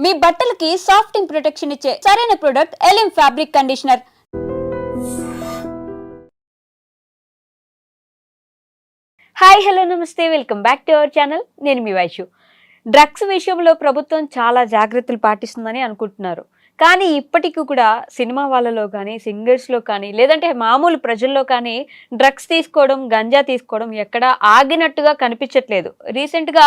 మీ బట్టలకి సాఫ్టింగ్ ప్రొటెక్షన్ ఇచ్చే సరైన ప్రొడక్ట్ ఎలిమ్ ఫ్యాబ్రిక్ కండిషనర్. హాయ్ హలో నమస్తే, welcome back to our channel. నేను మీ వైషు. డ్రగ్స్ విషయంలో ప్రభుత్వం చాలా జాగ్రత్తలు పాటిస్తుందని అనుకుంటున్నారు. కానీ ఇప్పటికీ కూడా సినిమా వాళ్ళలో కానీ, సింగర్స్లో కానీ, లేదంటే మామూలు ప్రజల్లో కానీ డ్రగ్స్ తీసుకోవడం, గంజా తీసుకోవడం ఎక్కడా ఆగినట్టుగా కనిపించట్లేదు. రీసెంట్గా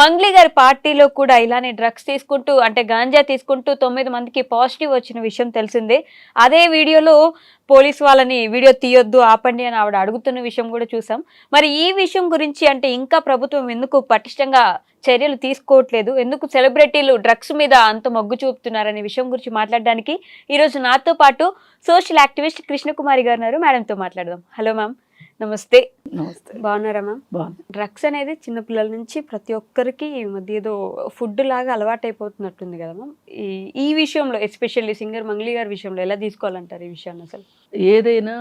మంగ్లీ గారి పార్టీలో కూడా ఇలానే డ్రగ్స్ తీసుకుంటూ, అంటే గాంజా తీసుకుంటూ 9 మందికి పాజిటివ్ వచ్చిన విషయం తెలిసిందే. అదే వీడియోలో పోలీస్ వాళ్ళని వీడియో తీయొద్దు, ఆపండి అని ఆవిడ అడుగుతున్న విషయం కూడా చూసాం. మరి ఈ విషయం గురించి, అంటే ఇంకా ప్రభుత్వం ఎందుకు పటిష్టంగా చర్యలు తీసుకోవట్లేదు, ఎందుకు సెలబ్రిటీలు డ్రగ్స్ మీద అంత మొగ్గు చూపుతున్నారనే విషయం గురించి మాట్లాడడానికి ఈరోజు నాతో పాటు సోషల్ యాక్టివిస్ట్ కృష్ణకుమారి గారు ఉన్నారు. మేడంతో మాట్లాడదాం. హలో మ్యామ్, నమస్తే. నమస్తే. బాగున్నారా మ్యామ్? డ్రగ్స్ అనేది చిన్నపిల్లల నుంచి ప్రతి ఒక్కరికి ఈ మధ్య ఏదో ఫుడ్ లాగా అలవాటు అయిపోతున్నట్టుంది కదా మ్యామ్. ఈ విషయంలో ఎస్పెషల్లీ సింగర్ మంగ్లీ గారి విషయంలో ఎలా తీసుకోవాలంటారు ఈ విషయాన్ని? అసలు ఏదైనా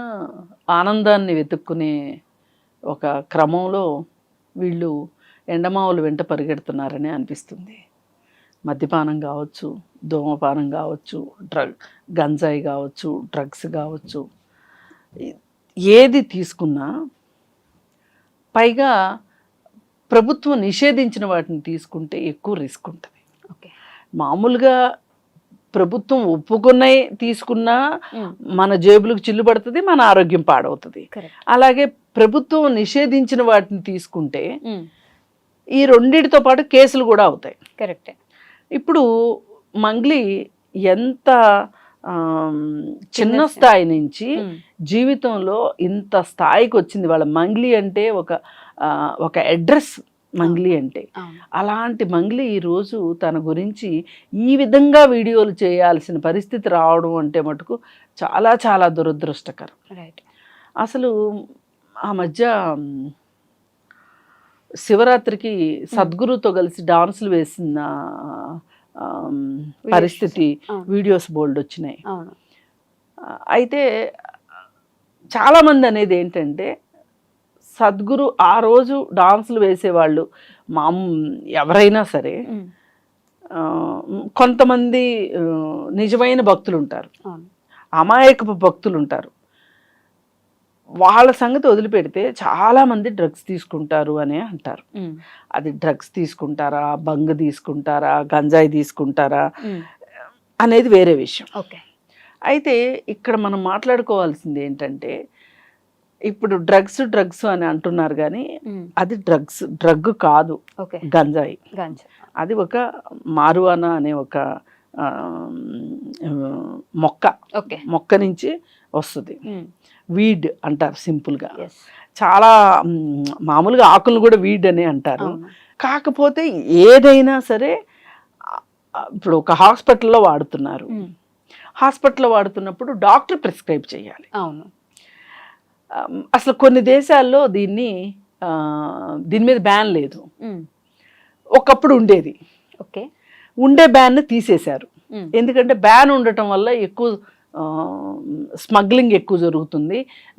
ఆనందాన్ని వెతుక్కునే ఒక క్రమంలో వీళ్ళు ఎండమావులు వెంట పరిగెడుతున్నారని అనిపిస్తుంది. మద్యపానం కావచ్చు, ధూమపానం కావచ్చు, గంజాయి కావచ్చు, డ్రగ్స్ కావచ్చు, ఏది తీసుకున్నా పైగా ప్రభుత్వం నిషేధించిన వాటిని తీసుకుంటే ఎక్కువ రిస్క్ ఉంటుంది. ఓకే, మామూలుగా ప్రభుత్వం ఒప్పుకున్నవి తీసుకున్నా మన జేబులకు చిల్లు పడుతుంది, మన ఆరోగ్యం పాడవుతుంది. అలాగే ప్రభుత్వం నిషేధించిన వాటిని తీసుకుంటే ఈ రెండిటితో పాటు కేసులు కూడా అవుతాయి. కరెక్టే. ఇప్పుడు మంగ్లీ ఎంత చిన్న స్థాయి నుంచి జీవితంలో ఇంత స్థాయికి వచ్చింది. వాళ్ళ మంగ్లీ అంటే ఒక అడ్రస్ మంగ్లీ అంటే. అలాంటి మంగ్లీ ఈరోజు తన గురించి ఈ విధంగా వీడియోలు చేయాల్సిన పరిస్థితి రావడం అంటే మటుకు చాలా చాలా దురదృష్టకరం. అసలు ఆ మధ్య శివరాత్రికి సద్గురుతో కలిసి డాన్సులు వేసిన పరిస్థితి వీడియోస్ బోల్డ్ వచ్చినాయి. అయితే చాలామంది అనేది ఏంటంటే, సద్గురు ఆ రోజు డాన్సులు వేసేవాళ్ళు ఎవరైనా సరే, కొంతమంది నిజమైన భక్తులు ఉంటారు, అమాయకపు భక్తులు ఉంటారు. వాళ్ళ సంగతి వదిలిపెడితే చాలామంది డ్రగ్స్ తీసుకుంటారు అని అంటారు. అది డ్రగ్స్ తీసుకుంటారా, బంగ్ తీసుకుంటారా, గంజాయి తీసుకుంటారా అనేది వేరే విషయం. అయితే ఇక్కడ మనం మాట్లాడుకోవాల్సింది ఏంటంటే, ఇప్పుడు డ్రగ్స్ అని అంటున్నారు కానీ అది డ్రగ్ కాదు, గంజాయి. అది ఒక మారువానా అనే ఒక మొక్క నుంచి వస్తుంది. వీడ్ అంటారు సింపుల్గా. చాలా మామూలుగా ఆకులను కూడా వీడ్ అనే అంటారు. కాకపోతే ఏదైనా సరే ఇప్పుడు ఒక హాస్పిటల్లో వాడుతున్నారు. హాస్పిటల్లో వాడుతున్నప్పుడు డాక్టర్ ప్రిస్క్రైబ్ చేయాలి. అసలు కొన్ని దేశాల్లో దీని మీద బ్యాన్ లేదు. ఒకప్పుడు ఉండేది. ఉండే బ్యాన్ తీసేశారు. ఎందుకంటే బ్యాన్ ఉండటం వల్ల ఎక్కువ స్మగ్లింగ్ ఎక్కువ జరుగుతుంది,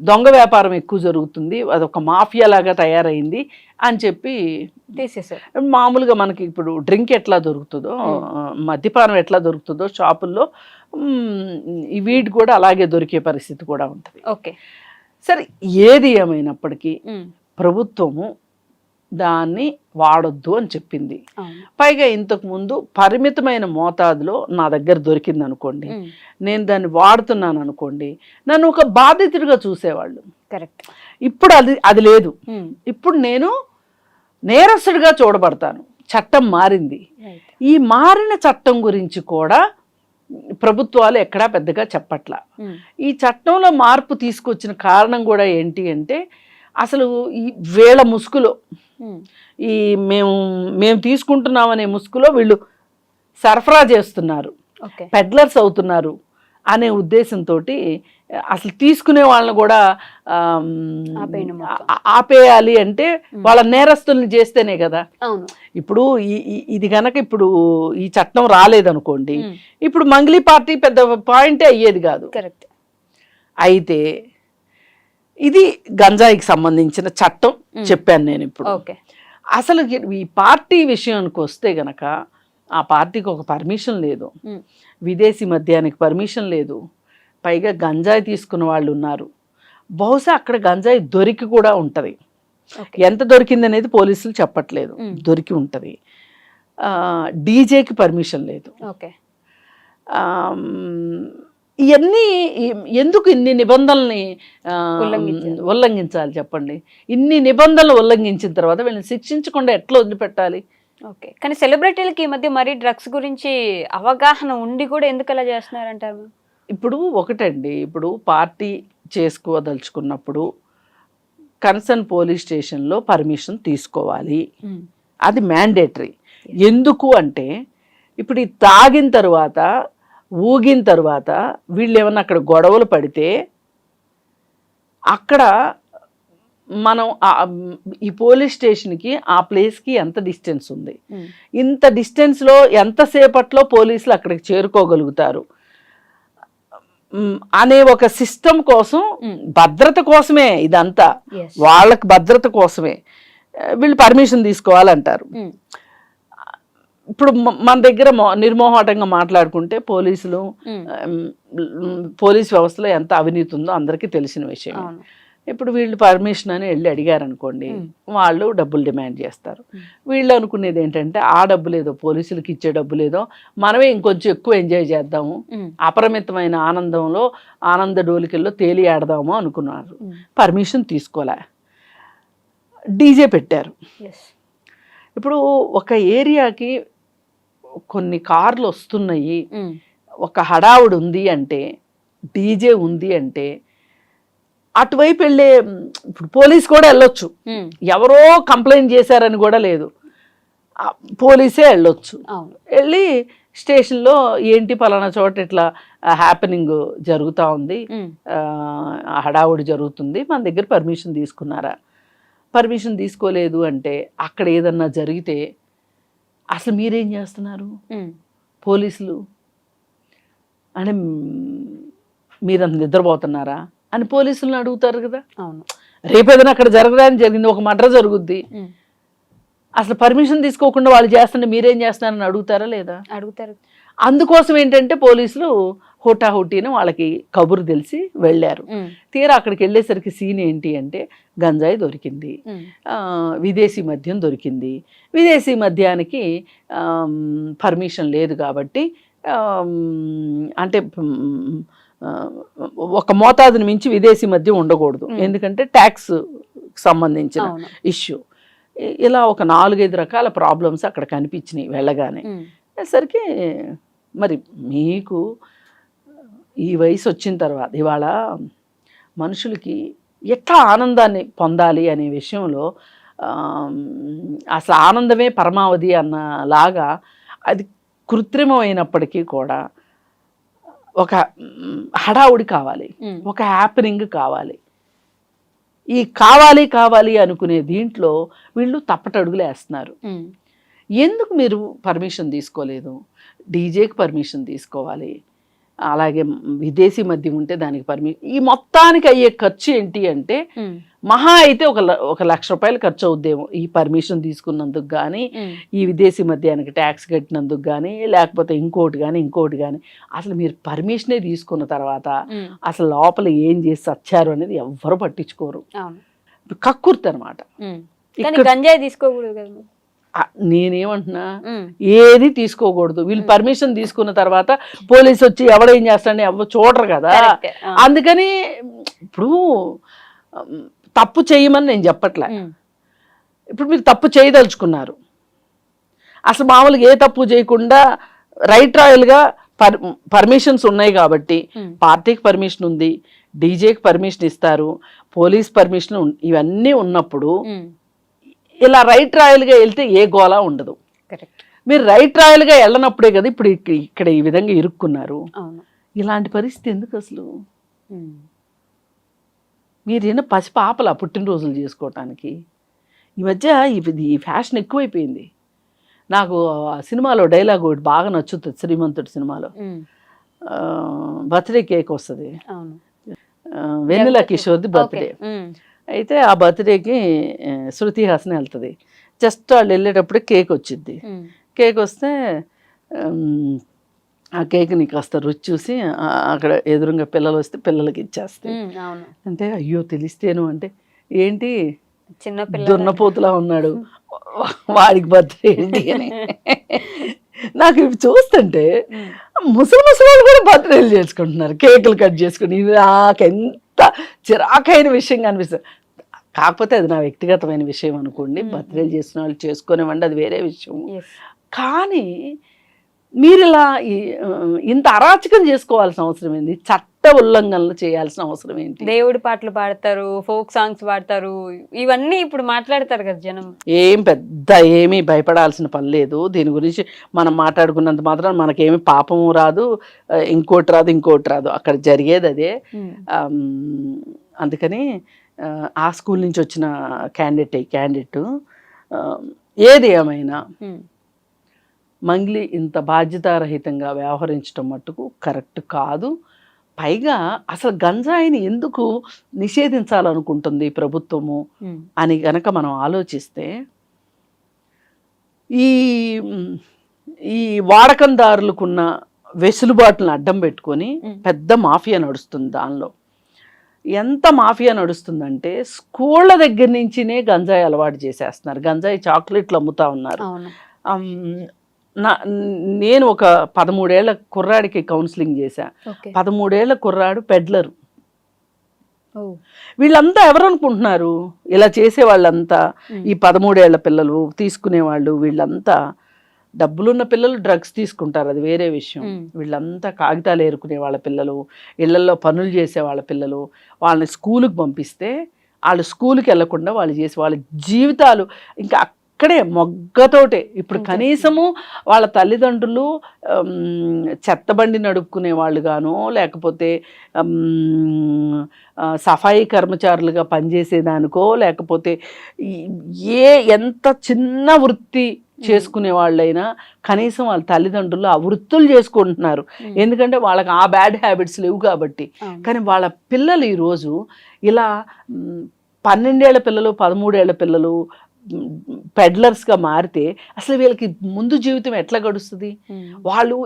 దొంగ వ్యాపారం ఎక్కువ జరుగుతుంది, అదొక మాఫియా లాగా తయారైంది అని చెప్పి తీసేసారు. మామూలుగా మనకి ఇప్పుడు డ్రింక్ ఎట్లా దొరుకుతుందో, మద్యపానం ఎట్లా దొరుకుతుందో షాపుల్లో, ఈ వీడ్ కూడా అలాగే దొరికే పరిస్థితి కూడా ఉంటుంది. సరే, ఏది ఏమైనప్పటికీ ప్రభుత్వము దాన్ని వాడొద్దు అని చెప్పింది. పైగా ఇంతకు ముందు పరిమితమైన మోతాదులో నా దగ్గర దొరికింది అనుకోండి, నేను దాన్ని వాడుతున్నాను అనుకోండి, నన్ను ఒక బాధితుడిగా చూసేవాళ్ళు. ఇప్పుడు అది లేదు. ఇప్పుడు నేను నేరస్తుడిగా చూడబడతాను. చట్టం మారింది. ఈ మారిన చట్టం గురించి కూడా ప్రభుత్వాలు ఎక్కడా పెద్దగా చెప్పట్లా. ఈ చట్టంలో మార్పు తీసుకొచ్చిన కారణం కూడా ఏంటి అంటే, అసలు ఈ వేళ ముసుగులో, ఈ మేము తీసుకుంటున్నామనే ముసుగులో వీళ్ళు సరఫరా చేస్తున్నారు, పెడ్లర్స్ అవుతున్నారు అనే ఉద్దేశంతో అసలు తీసుకునే వాళ్ళని కూడా ఆపేయాలి. అంటే వాళ్ళ నేరస్తుల్ని చేస్తేనే కదా. ఇప్పుడు ఇది కనుక ఇప్పుడు ఈ చట్టం రాలేదనుకోండి, ఇప్పుడు మంగ్లీ పార్టీ పెద్ద పాయింటే అయ్యేది కాదు. అయితే ఇది గంజాయికి సంబంధించిన చట్టం చెప్పాను నేను ఇప్పుడు. అసలు ఈ పార్టీ విషయానికి వస్తే గనక ఆ పార్టీకి ఒక పర్మిషన్ లేదు, ఉమ్. విదేశీ మద్యానికి పర్మిషన్ లేదు, పైగా గంజాయి తీసుకున్న వాళ్ళు ఉన్నారు. బహుశా అక్కడ గంజాయి దొరికి కూడా ఉంటుంది. ఓకే. ఎంత దొరికింది అనేది పోలీసులు చెప్పట్లేదు, దొరికి ఉంటుంది. డీజేకి పర్మిషన్ లేదు. ఓకే. ఇవన్నీ ఎందుకు ఇన్ని నిబంధనల్ని ఉల్లంఘించాలి చెప్పండి? ఇన్ని నిబంధనలు ఉల్లంఘించిన తర్వాత వీళ్ళని శిక్షించకుండా ఎట్లా వదిలిపెట్టాలి? ఓకే. కానీ సెలబ్రిటీలకి ఈ మధ్య మరీ డ్రగ్స్ గురించి అవగాహన ఉండి కూడా ఎందుకు అలా చేస్తున్నారంటారు? ఇప్పుడు ఒకటండి, ఇప్పుడు పార్టీ చేసుకోదలుచుకున్నప్పుడు కన్సర్న్ పోలీస్ స్టేషన్లో పర్మిషన్ తీసుకోవాలి, అది మ్యాండేటరీ. ఎందుకు అంటే ఇప్పుడు ఈ తాగిన తర్వాత ఊగిన తర్వాత వీళ్ళు ఏమన్నా అక్కడ గొడవలు పడితే అక్కడ మనం ఈ పోలీస్ స్టేషన్కి ఆ ప్లేస్కి ఎంత డిస్టెన్స్ ఉంది, ఇంత డిస్టెన్స్లో ఎంతసేపట్లో పోలీసులు అక్కడికి చేరుకోగలుగుతారు అనే ఒక సిస్టమ్ కోసం, భద్రత కోసమే ఇదంతా, వాళ్ళకి భద్రత కోసమే వీళ్ళు పర్మిషన్ తీసుకోవాలంటారు. ఇప్పుడు మన దగ్గర నిర్మోహాటంగా మాట్లాడుకుంటే పోలీస్ వ్యవస్థలో ఎంత అవినీతి ఉందో అందరికీ తెలిసిన విషయం. ఇప్పుడు వీళ్ళు పర్మిషన్ అని వెళ్ళి అడిగారు అనుకోండి, వాళ్ళు డబ్బులు డిమాండ్ చేస్తారు. వీళ్ళు అనుకునేది ఏంటంటే ఆ డబ్బులు ఏదో పోలీసులకి ఇచ్చే డబ్బులు ఏదో మనమే ఇంకొంచెం ఎక్కువ ఎంజాయ్ చేద్దాము, అపరిమితమైన ఆనందంలో ఆనంద డోలికల్లో తేలి ఆడదాము అనుకున్నారు. పర్మిషన్ తీసుకోలే, డీజే పెట్టారు. ఇప్పుడు ఒక ఏరియాకి కొన్ని కార్లు వస్తున్నాయి, ఒక హడావుడి ఉంది అంటే, డీజే ఉంది అంటే అటువైపు వెళ్ళే ఇప్పుడు పోలీస్ కూడా వెళ్ళొచ్చు, ఎవరో కంప్లైంట్ చేశారని కూడా లేదు, పోలీసే వెళ్ళొచ్చు. వెళ్ళి స్టేషన్లో ఏంటి పలానా చోట ఇట్లా హ్యాపెనింగ్ జరుగుతూ ఉంది, హడావుడి జరుగుతుంది, మన దగ్గర పర్మిషన్ తీసుకున్నారా? పర్మిషన్ తీసుకోలేదు అంటే అక్కడ ఏదన్నా జరిగితే అసలు మీరేం చేస్తున్నారు పోలీసులు అంటే, మీరంత నిద్రపోతున్నారా అని పోలీసులను అడుగుతారు కదా. రేపేదైనా అక్కడ జరగడానికి జరిగింది, ఒక మర్డర్ జరుగుద్ది, అసలు పర్మిషన్ తీసుకోకుండా వాళ్ళు చేస్తుంటే మీరేం చేస్తున్నారని అడుగుతారా లేదా? అడుగుతారు. అందుకోసం ఏంటంటే పోలీసులు హోటాహోటీని వాళ్ళకి కబురు తెలిసి వెళ్ళారు. తీరా అక్కడికి వెళ్ళేసరికి సీన్ ఏంటి అంటే గంజాయి దొరికింది, విదేశీ మద్యం దొరికింది. విదేశీ మద్యానికి పర్మిషన్ లేదు కాబట్టి, అంటే ఒక మోతాదుని మించి విదేశీ మద్యం ఉండకూడదు, ఎందుకంటే ట్యాక్స్ సంబంధించిన ఇష్యూ. ఇలా ఒక 4-5 రకాల ప్రాబ్లమ్స్ అక్కడ కనిపించినాయి వెళ్ళగానే. సరికి మరి మీకు ఈ వయసు వచ్చిన తర్వాత ఇవాళ మనుషులకి ఎట్లా ఆనందాన్ని పొందాలి అనే విషయంలో అసలు ఆనందమే పరమావధి అన్నలాగా అది కృత్రిమమైనప్పటికీ కూడా ఒక హడావుడి కావాలి, ఒక హ్యాపెనింగ్ కావాలి. ఈ కావాలి కావాలి అనుకునే దీంట్లో వీళ్ళు తప్పటడుగులు వేస్తున్నారు. ఎందుకు మీరు పర్మిషన్ తీసుకోలేదు? డీజేకి పర్మిషన్ తీసుకోవాలి, అలాగే విదేశీ మద్యం ఉంటే దానికి పర్మిషన్. ఈ మొత్తానికి అయ్యే ఖర్చు ఏంటి అంటే మహా అయితే ఒక ₹1,00,000 ఖర్చు అవుద్దేమో ఈ పర్మిషన్ తీసుకున్నందుకు కానీ, ఈ విదేశీ మద్యానికి ట్యాక్స్ కట్టినందుకు కానీ, లేకపోతే ఇంకోటి కానీ. అసలు మీరు పర్మిషనే తీసుకున్న తర్వాత అసలు లోపల ఏం చేసి వచ్చారు అనేది ఎవ్వరు పట్టించుకోరు. కక్కుర్తి అనమాట. గంజాయి తీసుకోకూడదు కదా. నేనేమంటున్నా, ఏది తీసుకోకూడదు. వీళ్ళు పర్మిషన్ తీసుకున్న తర్వాత పోలీసు వచ్చి ఎవడేం చేస్తాడని ఎవరు చూడరు కదా. అందుకని ఇప్పుడు తప్పు చేయమని నేను చెప్పట్లే, ఇప్పుడు మీరు తప్పు చేయదలుచుకున్నారు, అసలు మామూలుగా ఏ తప్పు చేయకుండా రైట్ రాయల్గా పర్మిషన్స్ ఉన్నాయి కాబట్టి, పార్టీకి పర్మిషన్ ఉంది, డీజేకి పర్మిషన్ ఇస్తారు, పోలీస్ పర్మిషన్ ఇవన్నీ ఉన్నప్పుడు ఇలా రైట్ రాయల్గా వెళ్తే ఏ గోలా ఉండదు. మీరు రైట్ రాయల్గా వెళ్ళనప్పుడే కదా ఇప్పుడు ఇక్కడ ఈ విధంగా ఇరుక్కున్నారు. ఇలాంటి పరిస్థితి ఎందుకు అసలు? మీరేనా పసిపాపలా పుట్టినరోజులు చేసుకోవటానికి? ఈ మధ్య ఈ ఫ్యాషన్ ఎక్కువైపోయింది. నాకు ఆ సినిమాలో డైలాగ్ ఒకటి బాగా నచ్చుతుంది, శ్రీమంతుడి సినిమాలో బర్త్డే కేక్ వస్తుంది, వెన్నెల కిషోర్ది బర్త్డే. అయితే ఆ బర్త్డేకి శృతి హాసన్ వెళ్తుంది. జస్ట్ వాళ్ళు వెళ్ళేటప్పుడు కేక్ వచ్చింది. కేక్ వస్తే ఆ కేక్ని కాస్త రుచి చూసి అక్కడ ఎదురుగా పిల్లలు వస్తే పిల్లలకి ఇచ్చేస్తే అవును, అంటే అయ్యో తెలిస్తేను అంటే ఏంటి చిన్న పిల్ల దున్నపోతులా ఉన్నాడు వాడికి బర్త్డే ఏంటి అని. నాకు ఇవి చూస్తుంటే ముసలి కూడా బర్త్డేలు చేసుకుంటున్నారు, కేకులు కట్ చేసుకుని. ఇది నాకెంత చిరాకైన విషయంగా అనిపిస్తుంది. కాకపోతే అది నా వ్యక్తిగతమైన విషయం అనుకోండి, బర్త్డేలు చేసిన వాళ్ళు చేసుకునేవ్వండి, అది వేరే విషయం. కానీ మీరు ఇలా ఇంత అరాచకం చేసుకోవాల్సిన అవసరం ఏంటి? చట్ట ఉల్లంఘనలు చేయాల్సిన అవసరం ఏంటి? దేవుడి పాటలు పాడతారు, ఫోక్ సాంగ్స్ పాడతారు, ఇవన్నీ ఇప్పుడు మాట్లాడతారు కదా జనం. ఏమీ భయపడాల్సిన పని లేదు దీని గురించి. మనం మాట్లాడుకున్నంత మాత్రం మనకేమి పాపము రాదు, ఇంకోటి రాదు. అక్కడ జరిగేది అదే. అందుకని ఆ స్కూల్ నుంచి వచ్చిన క్యాండిడేట్ ఏది ఏమైనా మంగ్లీ ఇంత బాధ్యతారహితంగా వ్యవహరించడం మట్టుకు కరెక్ట్ కాదు. పైగా అసలు గంజాయిని ఎందుకు నిషేధించాలనుకుంటుంది ప్రభుత్వము అని గనక మనం ఆలోచిస్తే, ఈ వాడకందారులకున్న వెసులుబాటులను అడ్డం పెట్టుకొని పెద్ద మాఫియా నడుస్తుంది. దానిలో ఎంత మాఫియా నడుస్తుందంటే స్కూళ్ళ దగ్గర నుంచినే గంజాయి అలవాటు చేసేస్తున్నారు. గంజాయి చాక్లెట్లు అమ్ముతా ఉన్నారు. నేను ఒక 13 ఏళ్ల కుర్రాడికి కౌన్సిలింగ్ చేశా. 13 ఏళ్ల కుర్రాడు పెడ్లరు. వీళ్ళంతా ఎవరు అనుకుంటున్నారు? ఇలా చేసే వాళ్ళంతా ఈ 13 ఏళ్ల పిల్లలు తీసుకునేవాళ్ళు, వీళ్ళంతా డబ్బులున్న పిల్లలు డ్రగ్స్ తీసుకుంటారు, అది వేరే విషయం. వీళ్ళంతా కాగితాలు ఏరుకునే వాళ్ళ పిల్లలు, ఇళ్లలో పనులు చేసే వాళ్ళ పిల్లలు. వాళ్ళని స్కూలుకి పంపిస్తే వాళ్ళు స్కూల్కి వెళ్లకుండా వాళ్ళు చేసి వాళ్ళ జీవితాలు ఇంకా అక్కడే మొగ్గతోటే. ఇప్పుడు కనీసము వాళ్ళ తల్లిదండ్రులు చెత్తబండి నడుపుకునే వాళ్ళు గానో, లేకపోతే సఫాయి కర్మచారులుగా పనిచేసేదానికో, లేకపోతే ఎంత చిన్న వృత్తి చేసుకునే వాళ్ళైనా కనీసం వాళ్ళ తల్లిదండ్రులు ఆ వృత్తులు చేసుకుంటున్నారు, ఎందుకంటే వాళ్ళకి ఆ బ్యాడ్ హ్యాబిట్స్ లేవు కాబట్టి. కానీ వాళ్ళ పిల్లలు ఈరోజు ఇలా 12 ఏళ్ల పిల్లలు, 13 ఏళ్ల పిల్లలు పెడ్లర్స్గా మారితే అసలు వీళ్ళకి ముందు జీవితం ఎట్లా గడుస్తుంది? వాళ్ళు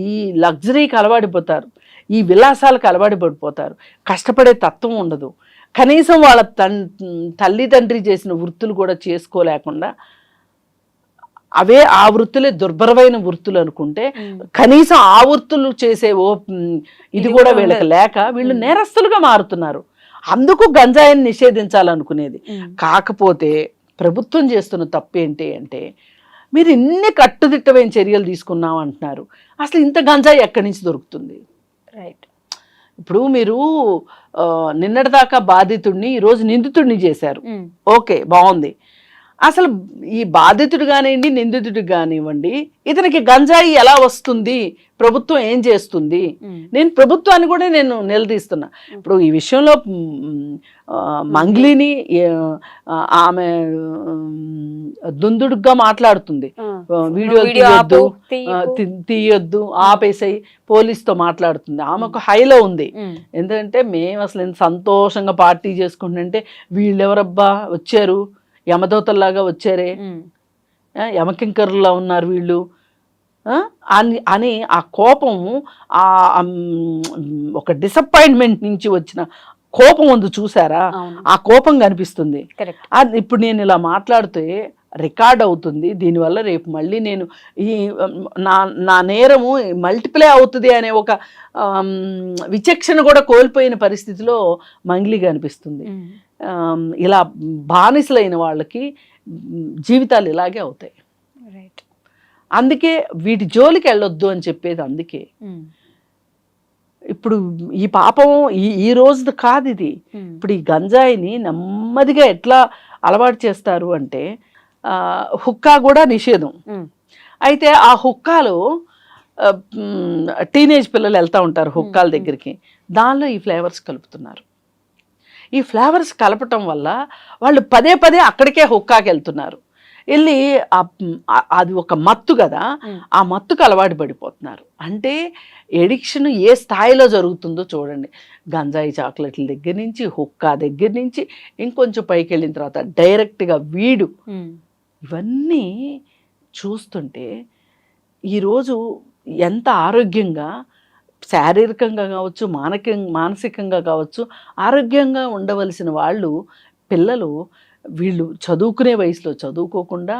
ఈ లగ్జరీకి అలవాడిపోతారు, ఈ విలాసాలకు అలవాటు పడిపోతారు, కష్టపడే తత్వం ఉండదు. కనీసం వాళ్ళ తల్లిదండ్రి చేసిన వృత్తులు కూడా చేసుకోలేకుండా ఆ వృత్తులే దుర్భరమైన వృత్తులు అనుకుంటే కనీసం ఆ వృత్తులు చేసే ఇది కూడా వీళ్ళకి లేక వీళ్ళు నేరస్తులుగా మారుతున్నారు. అందుకు గంజాయిని నిషేధించాలనుకునేది. కాకపోతే ప్రభుత్వం చేస్తున్న తప్పు ఏంటి అంటే, మీరు ఇన్ని కట్టుదిట్టమైన చర్యలు తీసుకున్నాం అంటున్నారు, అసలు ఇంత గంజాయి ఎక్కడి నుంచి దొరుకుతుంది? రైట్. ఇప్పుడు మీరు నిన్నటిదాకా బాధితుడిని ఈరోజు నిందితుడిని చేశారు, ఓకే బాగుంది. అసలు ఈ బాధితుడు కానివ్వండి, నిందితుడు కానివ్వండి, ఇతనికి గంజాయి ఎలా వస్తుంది, ప్రభుత్వం ఏం చేస్తుంది? నేను ప్రభుత్వాన్ని కూడా నేను నిలదీస్తున్నా. ఇప్పుడు ఈ విషయంలో మంగ్లీని ఆమె దుందుడుగా మాట్లాడుతుంది, వీడియో తీయొద్దు ఆపేసాయి, పోలీస్తో మాట్లాడుతుంది. ఆమె ఒక హైలో ఉంది. ఎందుకంటే మేము అసలు ఎంత సంతోషంగా పార్టీ చేసుకుంటుంటే వీళ్ళెవరబ్బా వచ్చారు, యమదూతల్లాగా వచ్చారే, యమకింకరులా ఉన్నారు వీళ్ళు అని ఆ కోపము, ఒక డిసప్పాయింట్మెంట్ నుంచి వచ్చిన కోపం ఉంది చూసారా, ఆ కోపం కనిపిస్తుంది. ఇప్పుడు నేను ఇలా మాట్లాడితే రికార్డ్ అవుతుంది, దీనివల్ల రేపు మళ్ళీ నేను నా నేరము మల్టిప్లై అవుతుంది అనే ఒక విచక్షణ కూడా కోల్పోయిన పరిస్థితిలో మంగ్లీ కనిపిస్తుంది. ఇలా బానిసలైన వాళ్ళకి జీవితాలు ఇలాగే అవుతాయి. అందుకే వీటి జోలికి వెళ్ళొద్దు అని చెప్పేది. అందుకే ఇప్పుడు ఈ పాపం ఈ రోజుది కాదు ఇది. ఇప్పుడు ఈ గంజాయిని నెమ్మదిగా ఎట్లా అలవాటు చేస్తారు అంటే, హుక్కా కూడా నిషేధం. అయితే ఆ హుక్కాలో టీనేజ్ పిల్లలు వెళ్తూ ఉంటారు హుక్కాల దగ్గరికి, దానిలో ఈ ఫ్లేవర్స్ కలుపుతున్నారు. ఈ ఫ్లేవర్స్ కలపటం వల్ల వాళ్ళు పదే పదే అక్కడికే హుక్కాకి వెళ్తున్నారు. వెళ్ళి అది ఒక మత్తు కదా, ఆ మత్తుకు అలవాటు పడిపోతున్నారు. అంటే ఎడిక్షన్ ఏ స్థాయిలో జరుగుతుందో చూడండి. గంజాయి చాక్లెట్ల దగ్గర నుంచి, హుక్కా దగ్గర నుంచి, ఇంకొంచెం పైకి వెళ్ళిన తర్వాత డైరెక్ట్గా వీడు, ఇవన్నీ చూస్తుంటే ఈరోజు ఎంత ఆరోగ్యంగా, శారీరకంగా కావచ్చు, మానసికంగా కావచ్చు, ఆరోగ్యంగా ఉండవలసిన వాళ్ళు పిల్లలు వీళ్ళు చదువుకునే వయసులో చదువుకోకుండా,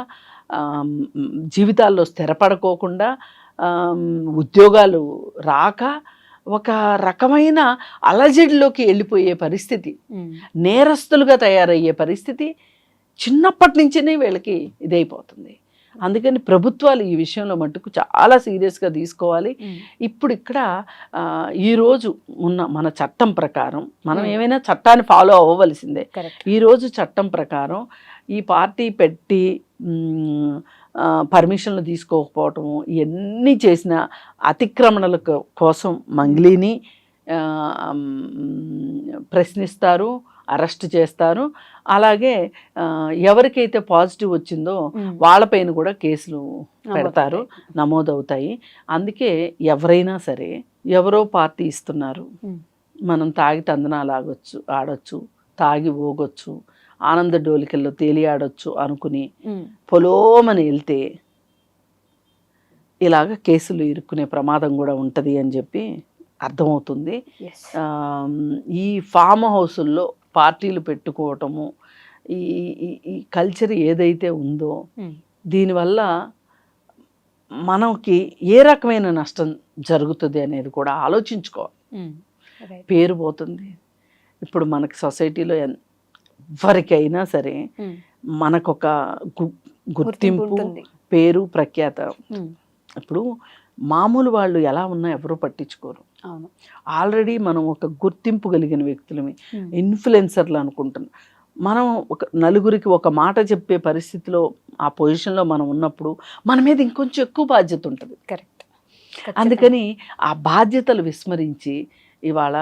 జీవితాల్లో స్థిరపడకోకుండా, ఉద్యోగాలు రాక ఒక రకమైన అలజడిలోకి వెళ్ళిపోయే పరిస్థితి, నేరస్తులుగా తయారయ్యే పరిస్థితి చిన్నప్పటి నుంచినే వీళ్ళకి ఇదైపోతుంది. అందుకని ప్రభుత్వాలు ఈ విషయంలో మట్టుకు చాలా సీరియస్గా తీసుకోవాలి. ఇప్పుడు ఇక్కడ ఈరోజు ఉన్న మన చట్టం ప్రకారం మనం ఏమైనా చట్టాన్ని ఫాలో అవ్వవలసిందే. ఈరోజు చట్టం ప్రకారం ఈ పార్టీ పెట్టి పర్మిషన్లు తీసుకోకపోవటము, ఇవన్నీ చేసిన అతిక్రమణల కోసం మంగ్లీని ప్రశ్నిస్తారు, అరెస్ట్ చేస్తారు. అలాగే ఎవరికైతే పాజిటివ్ వచ్చిందో వాళ్ళపైన కూడా కేసులు పెడతారు, నమోదవుతాయి. అందుకే ఎవరైనా సరే, ఎవరో పార్టీ ఇస్తున్నారు, మనం తాగి తందనాలు ఆడొచ్చు, తాగి ఊగొచ్చు, ఆనంద డోలికల్లో తేలియాడొచ్చు అనుకుని పొలోమని వెళ్తే ఇలాగ కేసులు ఇరుక్కునే ప్రమాదం కూడా ఉంటుంది అని చెప్పి అర్థమవుతుంది. ఈ ఫామ్ హౌసుల్లో పార్టీలు పెట్టుకోవటము, ఈ కల్చర్ ఏదైతే ఉందో దీనివల్ల మనకి ఏ రకమైన నష్టం జరుగుతుంది అనేది కూడా ఆలోచించుకోవాలి. పేరు పోతుంది. ఇప్పుడు మనకి సొసైటీలో ఎవరికైనా సరే మనకొక గుర్తింపు, పేరు, ప్రఖ్యాత. ఇప్పుడు మామూలు వాళ్ళు ఎలా ఉన్నా ఎవరూ పట్టించుకోరు. ఆల్రెడీ మనం ఒక గుర్తింపు కలిగిన వ్యక్తులమే, ఇన్ఫ్లుయెన్సర్లు అనుకుంటున్నాం. మనం ఒక నలుగురికి ఒక మాట చెప్పే పరిస్థితిలో, ఆ పొజిషన్లో మనం ఉన్నప్పుడు మన మీద ఇంకొంచెం ఎక్కువ బాధ్యత ఉంటుంది. కరెక్ట్. అందుకని ఆ బాధ్యతలు విస్మరించి ఇవాళ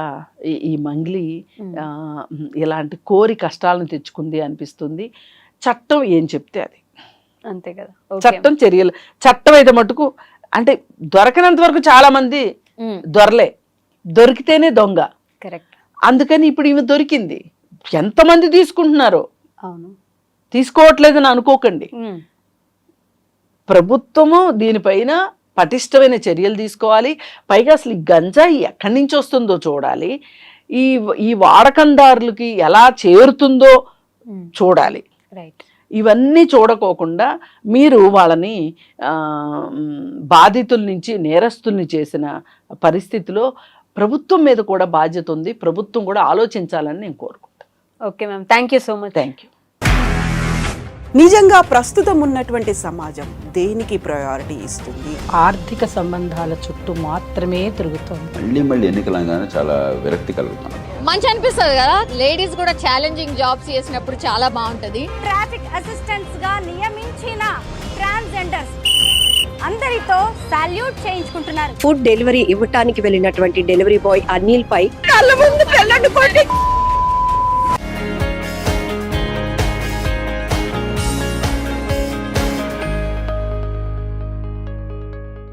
ఈ మంగ్లీ ఇలాంటి కోరి కష్టాలను తెచ్చుకుంది అనిపిస్తుంది. చట్టం ఏం చెప్తే అది అంతే కదా. చట్టం చర్యలు, చట్టం అయితే మటుకు అంటే దొరకనంత వరకు చాలా మంది దొరలే, దొరికితేనే దొంగ. కరెక్ట్. అందుకని ఇప్పుడు ఈమె దొరికింది. ఎంతమంది తీసుకుంటున్నారో, అవును, తీసుకోవట్లేదని అనుకోకండి. ప్రభుత్వము దీనిపైన పటిష్టమైన చర్యలు తీసుకోవాలి. పైగా అసలు ఈ గంజాయి ఎక్కడి నుంచి వస్తుందో చూడాలి. ఈ వాడకందారులకి ఎలా చేరుతుందో చూడాలి. ఇవన్నీ చూడకోకుండా మీరు వాళ్ళని బాధితుల నుంచి నేరస్తుల్ని చేసిన పరిస్థితిలో ప్రభుత్వం మీద కూడా బాధ్యత ఉంది. ప్రభుత్వం కూడా ఆలోచించాలని నేను కోరుకుంటాను. Okay ma'am, thank you so much. Thank you. నిజంగా ప్రస్తుతం ఉన్నటువంటి సమాజం దేనికి ప్రయారిటీ ఇస్తుంది? ఆర్థిక సంబంధాల చుట్టూ మాత్రమే తిరుగుతుంది. మళ్ళీ ఎన్నికలంగానే చాలా విరక్తి కలుగుతాను. మంచి అనిపిస్తుంది కదా, లేడీస్ కూడా ఛాలెంజింగ్ జాబ్స్ చేసినప్పుడు చాలా బాగుంటది. ట్రాఫిక్ అసిస్టెంట్స్ గా నియమించిన ట్రాన్స్జెండర్స్ అందరితో సాల్యూట్ చేయించుకుంటున్నారు. ఫుడ్ డెలివరీ ఇవ్వటానికి వెళ్ళినటువంటి డెలివరీ బాయ్ అనిల్ పై కళ్ళ ముందు